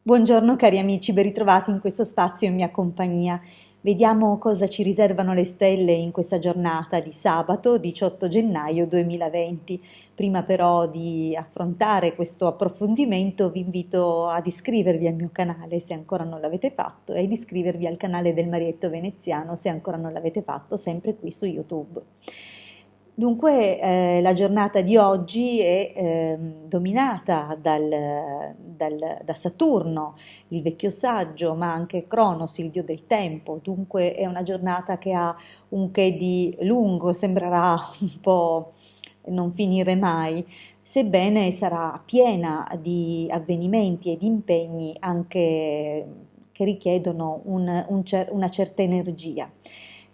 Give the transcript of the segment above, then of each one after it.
Buongiorno cari amici, ben ritrovati in questo spazio in mia compagnia. Vediamo cosa ci riservano le stelle in questa giornata di sabato 18 gennaio 2020. Prima però di affrontare questo approfondimento vi invito ad iscrivervi al mio canale se ancora non l'avete fatto e ad iscrivervi al canale del Marietto Veneziano se ancora non l'avete fatto, sempre qui su YouTube. Dunque, la giornata di oggi è dominata da Saturno, il vecchio saggio, ma anche Cronos, il dio del tempo. Dunque è una giornata che ha un che di lungo, sembrerà un po' non finire mai, sebbene sarà piena di avvenimenti e di impegni anche che richiedono una certa energia.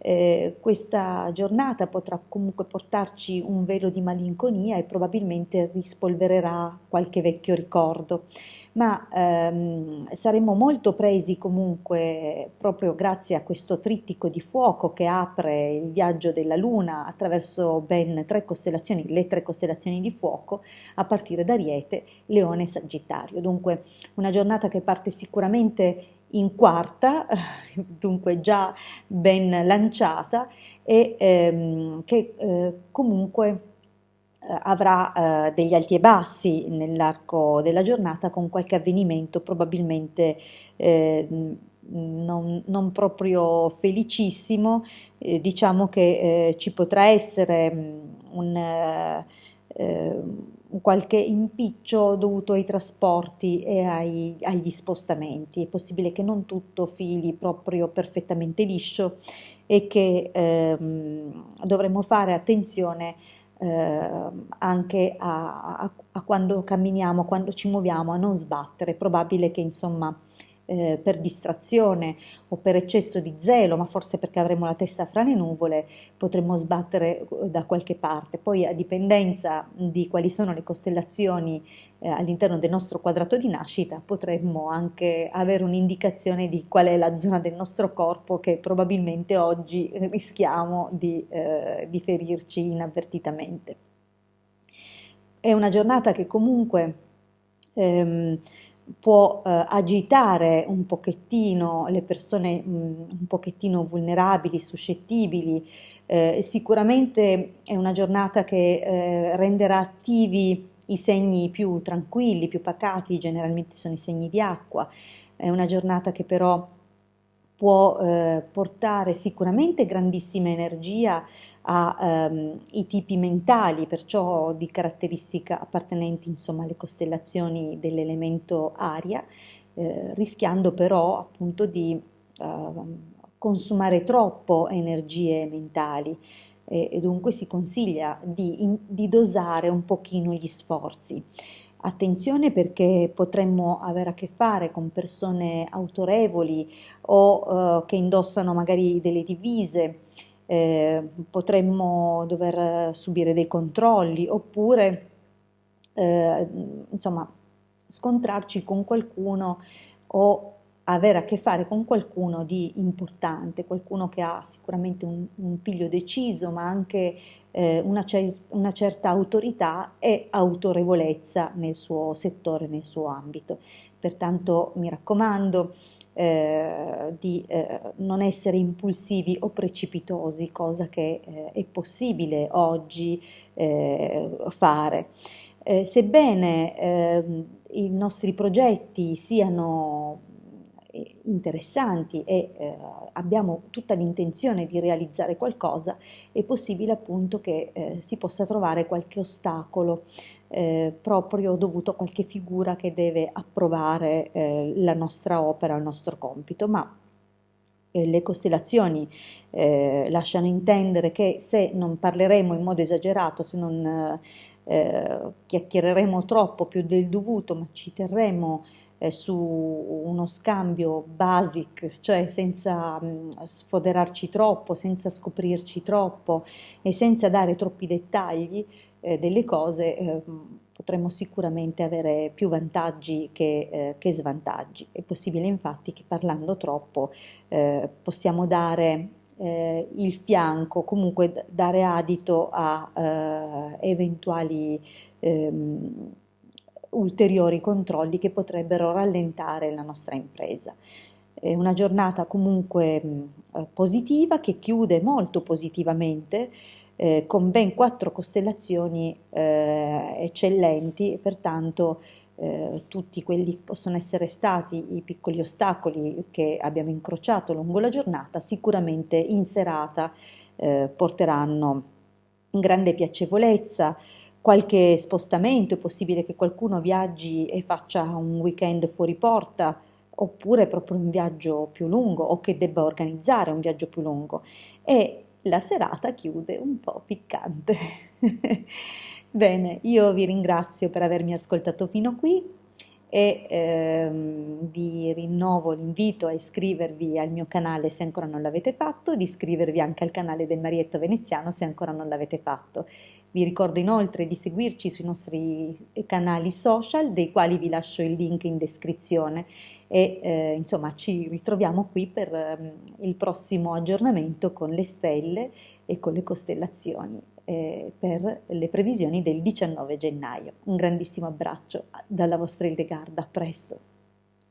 Questa giornata potrà comunque portarci un velo di malinconia e probabilmente rispolvererà qualche vecchio ricordo, ma saremo molto presi comunque proprio grazie a questo trittico di fuoco che apre il viaggio della Luna attraverso ben tre costellazioni, le tre costellazioni di fuoco, a partire da Ariete, Leone e Sagittario. Dunque una giornata che parte sicuramente in quarta, dunque già ben lanciata e che comunque avrà degli alti e bassi nell'arco della giornata con qualche avvenimento probabilmente non proprio felicissimo, diciamo che ci potrà essere eh, un qualche impiccio dovuto ai trasporti e agli spostamenti. È possibile che non tutto fili proprio perfettamente liscio e che dovremmo fare attenzione anche a quando camminiamo, quando ci muoviamo, a non sbattere. È probabile che insomma per distrazione o per eccesso di zelo, ma forse perché avremo la testa fra le nuvole, potremmo sbattere da qualche parte. Poi a dipendenza di quali sono le costellazioni all'interno del nostro quadrato di nascita, potremmo anche avere un'indicazione di qual è la zona del nostro corpo che probabilmente oggi rischiamo di ferirci inavvertitamente. È una giornata che comunque ehm, può agitare un pochettino le persone un pochettino vulnerabili, suscettibili. Sicuramente è una giornata che renderà attivi i segni più tranquilli, più pacati, generalmente sono i segni di acqua. È una giornata che però può portare sicuramente grandissima energia ai tipi mentali, perciò di caratteristica appartenenti insomma alle costellazioni dell'elemento aria, rischiando però appunto di consumare troppo energie mentali e dunque si consiglia di dosare un pochino gli sforzi. Attenzione perché potremmo avere a che fare con persone autorevoli o che indossano magari delle divise, potremmo dover subire dei controlli oppure eh, insomma scontrarci con qualcuno o avere a che fare con qualcuno di importante, qualcuno che ha sicuramente un piglio deciso, ma anche una certa autorità e autorevolezza nel suo settore, nel suo ambito. Pertanto mi raccomando di non essere impulsivi o precipitosi, cosa che è possibile oggi fare. Sebbene i nostri progetti siano interessanti e abbiamo tutta l'intenzione di realizzare qualcosa, è possibile appunto che si possa trovare qualche ostacolo proprio dovuto a qualche figura che deve approvare la nostra opera, il nostro compito, ma le costellazioni lasciano intendere che se non parleremo in modo esagerato, se non chiacchiereremo troppo più del dovuto, ma ci terremo su uno scambio basic, cioè senza sfoderarci troppo, senza scoprirci troppo e senza dare troppi dettagli delle cose, potremmo sicuramente avere più vantaggi che svantaggi. È possibile infatti che parlando troppo possiamo dare il fianco, comunque dare adito a eventuali ehm, ulteriori controlli che potrebbero rallentare la nostra impresa. È una giornata comunque positiva, che chiude molto positivamente, con ben 4 costellazioni eccellenti, e pertanto tutti quelli che possono essere stati i piccoli ostacoli che abbiamo incrociato lungo la giornata sicuramente in serata porteranno grande piacevolezza. Qualche spostamento, è possibile che qualcuno viaggi e faccia un weekend fuori porta, oppure proprio un viaggio più lungo, o che debba organizzare un viaggio più lungo, e la serata chiude un po' piccante. Bene, io vi ringrazio per avermi ascoltato fino qui, e vi rinnovo l'invito a iscrivervi al mio canale se ancora non l'avete fatto, di iscrivervi anche al canale del Marietto Veneziano se ancora non l'avete fatto. Vi ricordo inoltre di seguirci sui nostri canali social, dei quali vi lascio il link in descrizione, e insomma ci ritroviamo qui per il prossimo aggiornamento con le stelle e con le costellazioni per le previsioni del 19 gennaio. Un grandissimo abbraccio dalla vostra Hildegarda, a presto!